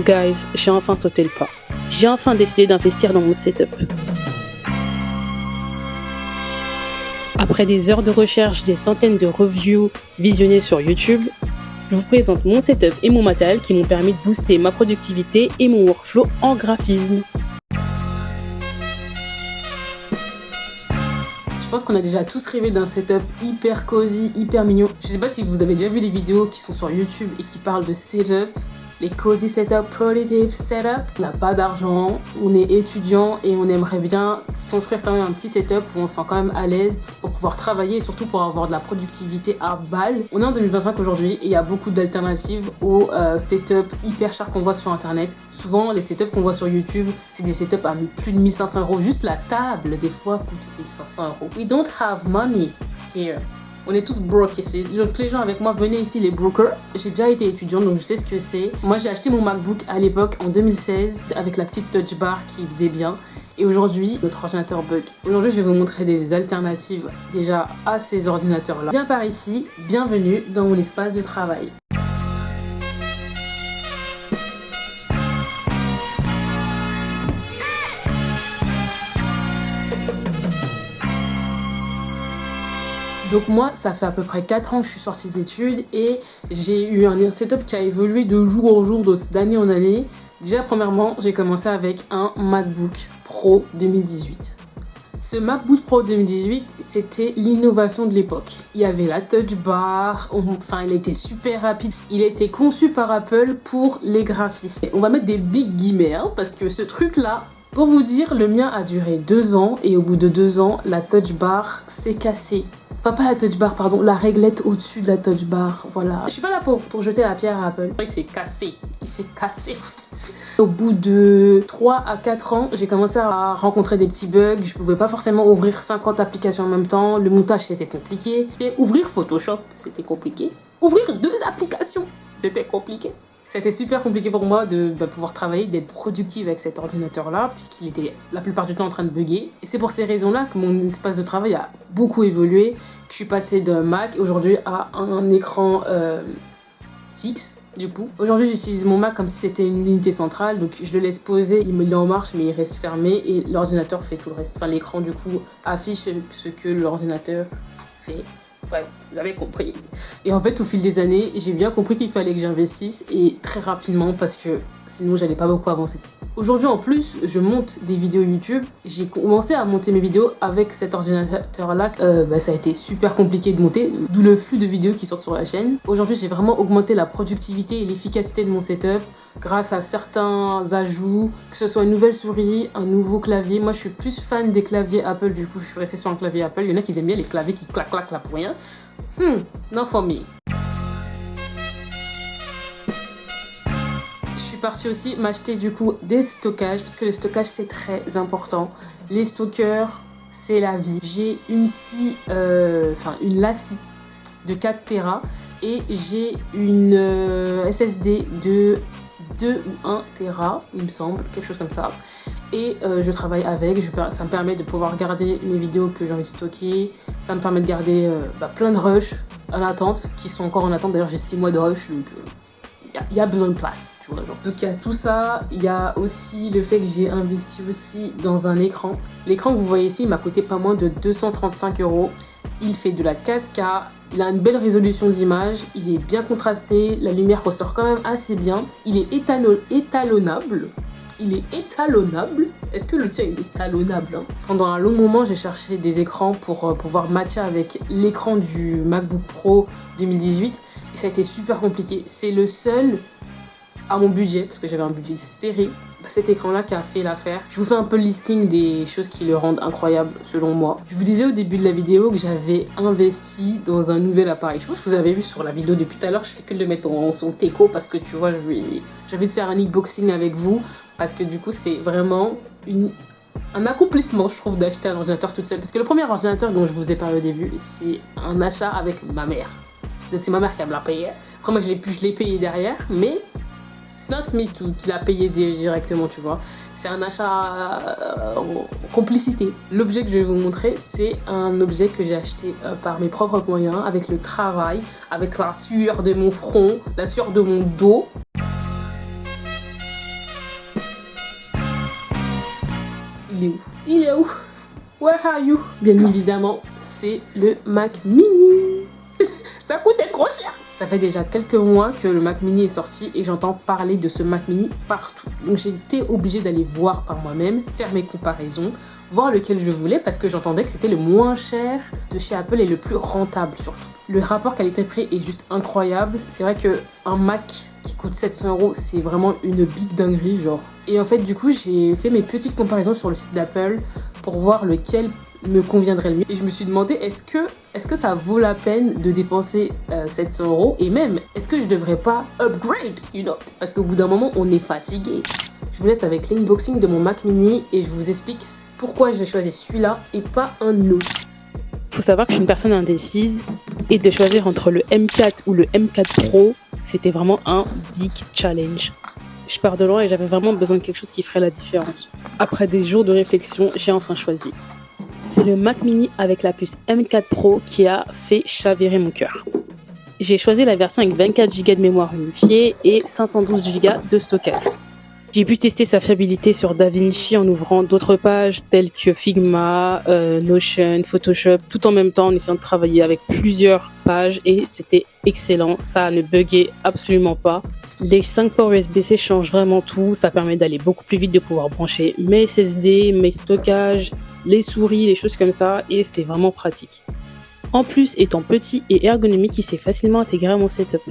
Guys, j'ai enfin sauté le pas. J'ai enfin décidé d'investir dans mon setup. Après des heures de recherche, des centaines de reviews visionnées sur YouTube, je vous présente mon setup et mon matériel qui m'ont permis de booster ma productivité et mon workflow en graphisme. Je pense qu'on a déjà tous rêvé d'un setup hyper cosy, hyper mignon. Je sais pas si vous avez déjà vu les vidéos qui sont sur YouTube et qui parlent de setup. Les cozy setup, productive setup. On n'a pas d'argent, on est étudiant et on aimerait bien se construire quand même un petit setup où on se sent quand même à l'aise pour pouvoir travailler et surtout pour avoir de la productivité à balle. On est en 2025 aujourd'hui et il y a beaucoup d'alternatives aux setups hyper chers qu'on voit sur internet. Souvent les setups qu'on voit sur YouTube, c'est des setups à plus de 1500 €. Juste la table des fois coûte 1500 €. We don't have money here. On est tous broke ici. Donc les gens avec moi, venez ici les brokers. J'ai déjà été étudiante donc je sais ce que c'est. Moi j'ai acheté mon MacBook à l'époque en 2016 avec la petite touch bar qui faisait bien. Et aujourd'hui, notre ordinateur bug. Aujourd'hui, je vais vous montrer des alternatives déjà à ces ordinateurs-là. Bien par ici, bienvenue dans mon espace de travail. Donc moi, ça fait à peu près 4 ans que je suis sortie d'études et j'ai eu un setup qui a évolué de jour en jour, d'année en année. Déjà, premièrement, j'ai commencé avec un MacBook Pro 2018. Ce MacBook Pro 2018, c'était l'innovation de l'époque. Il y avait la touch bar, enfin il était super rapide. Il a été conçu par Apple pour les graphistes. On va mettre des big guillemets hein, parce que ce truc-là, pour vous dire, le mien a duré 2 ans et au bout de 2 ans, la touch bar s'est cassée. Pas la touch bar, pardon, la réglette au-dessus de la touch bar, voilà. Je suis pas là pour jeter la pierre à Apple. C'est vrai que c'est cassé, il s'est cassé en fait. Au bout de 3 à 4 ans, j'ai commencé à rencontrer des petits bugs. Je pouvais pas forcément ouvrir 50 applications en même temps. Le montage c'était compliqué. Et ouvrir Photoshop, c'était compliqué. Ouvrir 2 applications, c'était compliqué. C'était super compliqué pour moi de pouvoir travailler, d'être productive avec cet ordinateur-là, puisqu'il était la plupart du temps en train de bugger. Et c'est pour ces raisons-là que mon espace de travail a beaucoup évolué, que je suis passée d'un Mac aujourd'hui à un écran fixe, du coup. Aujourd'hui, j'utilise mon Mac comme si c'était une unité centrale, donc je le laisse poser, il est en marche, mais il reste fermé, et l'ordinateur fait tout le reste. Enfin, l'écran, du coup, affiche ce que l'ordinateur fait. Ouais, vous avez compris. Et en fait, au fil des années, j'ai bien compris qu'il fallait que j'investisse et très rapidement parce que sinon, j'allais pas beaucoup avancer. Aujourd'hui, en plus, je monte des vidéos YouTube. J'ai commencé à monter mes vidéos avec cet ordinateur-là. Ça a été super compliqué de monter, d'où le flux de vidéos qui sortent sur la chaîne. Aujourd'hui, j'ai vraiment augmenté la productivité et l'efficacité de mon setup grâce à certains ajouts, que ce soit une nouvelle souris, un nouveau clavier. Moi, je suis plus fan des claviers Apple, du coup, je suis restée sur un clavier Apple. Il y en a qui aiment bien les claviers qui claquent là pour rien. Not for me. Je suis partie aussi m'acheter du coup des stockages parce que le stockage c'est très important. Les stockers c'est la vie. J'ai une LaCie de 4 Tera et j'ai une SSD de 2 ou 1 Tera il me semble, quelque chose comme ça. Et je travaille avec, ça me permet de pouvoir garder mes vidéos que j'ai envie de stocker. Ça me permet de garder plein de rushs en attente, qui sont encore en attente. D'ailleurs j'ai 6 mois de rush, donc il y a besoin de place, tu vois, genre. Donc il y a tout ça, il y a aussi le fait que j'ai investi aussi dans un écran. L'écran que vous voyez ici m'a coûté pas moins de 235 €. Il fait de la 4K, il a une belle résolution d'image, il est bien contrasté, la lumière ressort quand même assez bien. Il est étalonnable. Il est étalonnable. Est-ce que le tien est étalonnable hein? Pendant un long moment, j'ai cherché des écrans pour pouvoir matcher avec l'écran du MacBook Pro 2018. Et ça a été super compliqué. C'est le seul à mon budget, parce que j'avais un budget serré, cet écran-là qui a fait l'affaire. Je vous fais un peu le listing des choses qui le rendent incroyable selon moi. Je vous disais au début de la vidéo que j'avais investi dans un nouvel appareil. Je pense que vous avez vu sur la vidéo depuis tout à l'heure, je fais que de le mettre en son teco parce que tu vois, j'ai envie de faire un unboxing avec vous. Parce que du coup, c'est vraiment un accomplissement, je trouve, d'acheter un ordinateur toute seule. Parce que le premier ordinateur dont je vous ai parlé au début, c'est un achat avec ma mère. Donc c'est ma mère qui me l'a payé. Après moi, je l'ai payé derrière, mais c'est not me qui l'a payé directement, tu vois. C'est un achat en complicité. L'objet que je vais vous montrer, c'est un objet que j'ai acheté par mes propres moyens, avec le travail, avec la sueur de mon front, la sueur de mon dos. Il est où? Where are you? Bien évidemment, c'est le Mac Mini. Ça coûtait trop cher. Ça fait déjà quelques mois que le Mac Mini est sorti et j'entends parler de ce Mac Mini partout. Donc j'ai été obligée d'aller voir par moi-même, faire mes comparaisons, voir lequel je voulais parce que j'entendais que c'était le moins cher de chez Apple et le plus rentable surtout. Le rapport qualité-prix est juste incroyable. C'est vrai qu'un Mac qui coûte 700 €, c'est vraiment une big dinguerie genre. Et en fait du coup j'ai fait mes petites comparaisons sur le site d'Apple pour voir lequel me conviendrait le mieux. Et je me suis demandé est-ce que ça vaut la peine de dépenser 700 € et même est-ce que je devrais pas upgrade, parce qu'au bout d'un moment on est fatigué. Je vous laisse avec l'unboxing de mon Mac Mini et je vous explique pourquoi j'ai choisi celui-là et pas un autre. Faut savoir que je suis une personne indécise et de choisir entre le M4 ou le M4 Pro, c'était vraiment un big challenge. Je pars de loin et j'avais vraiment besoin de quelque chose qui ferait la différence. Après des jours de réflexion, j'ai enfin choisi. C'est le Mac Mini avec la puce M4 Pro qui a fait chavirer mon cœur. J'ai choisi la version avec 24 Go de mémoire unifiée et 512 Go de stockage. J'ai pu tester sa fiabilité sur DaVinci en ouvrant d'autres pages telles que Figma, Notion, Photoshop, tout en même temps en essayant de travailler avec plusieurs pages et c'était excellent, ça ne buguait absolument pas. Les 5 ports USB-C changent vraiment tout, ça permet d'aller beaucoup plus vite, de pouvoir brancher mes SSD, mes stockages, les souris, les choses comme ça et c'est vraiment pratique. En plus, étant petit et ergonomique, il s'est facilement intégré à mon setup.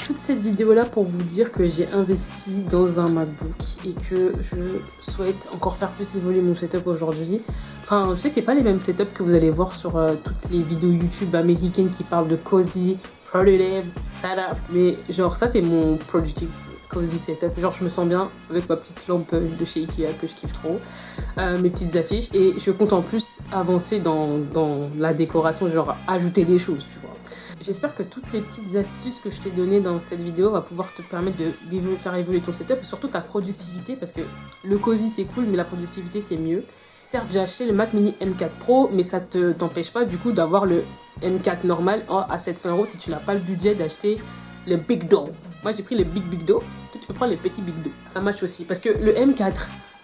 Toute cette vidéo là pour vous dire que j'ai investi dans un MacBook et que je souhaite encore faire plus évoluer mon setup aujourd'hui. Enfin, je sais que c'est pas les mêmes setups que vous allez voir sur toutes les vidéos YouTube américaines qui parlent de cozy, productive, setup, mais genre ça c'est mon productive cozy setup. Genre je me sens bien avec ma petite lampe de chez Ikea que je kiffe trop, mes petites affiches et je compte en plus avancer dans la décoration, genre ajouter des choses, tu vois. J'espère que toutes les petites astuces que je t'ai données dans cette vidéo va pouvoir te permettre de faire évoluer ton setup et surtout ta productivité parce que le cosy c'est cool mais la productivité c'est mieux. Certes j'ai acheté le Mac Mini M4 Pro mais ça ne t'empêche pas du coup d'avoir le M4 normal à 700 € si tu n'as pas le budget d'acheter le Big Do. Moi j'ai pris le Big Do, toi tu peux prendre les petits Big Do. Ça match aussi parce que le M4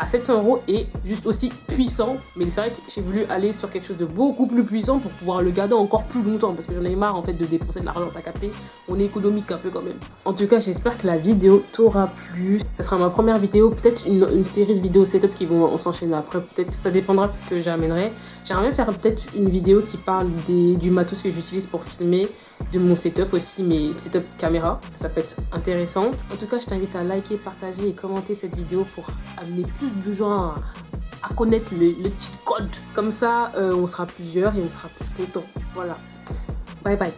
à 700 € est juste aussi puissant, mais c'est vrai que j'ai voulu aller sur quelque chose de beaucoup plus puissant pour pouvoir le garder encore plus longtemps parce que j'en ai marre en fait de dépenser de l'argent, t'as capté, on est économique un peu quand même. En tout cas j'espère que la vidéo t'aura plu, ça sera ma première vidéo, peut-être une série de vidéos setup qui vont s'enchaîner après, peut-être ça dépendra de ce que j'amènerai. J'aimerais bien faire peut-être une vidéo qui parle du matos que j'utilise pour filmer, de mon setup aussi, mes setup caméra, ça peut être intéressant. En tout cas je t'invite à liker, partager et commenter cette vidéo pour amener plus de gens à connaître le cheat code. Comme ça, on sera plusieurs et on sera plus contents. Voilà. Bye bye.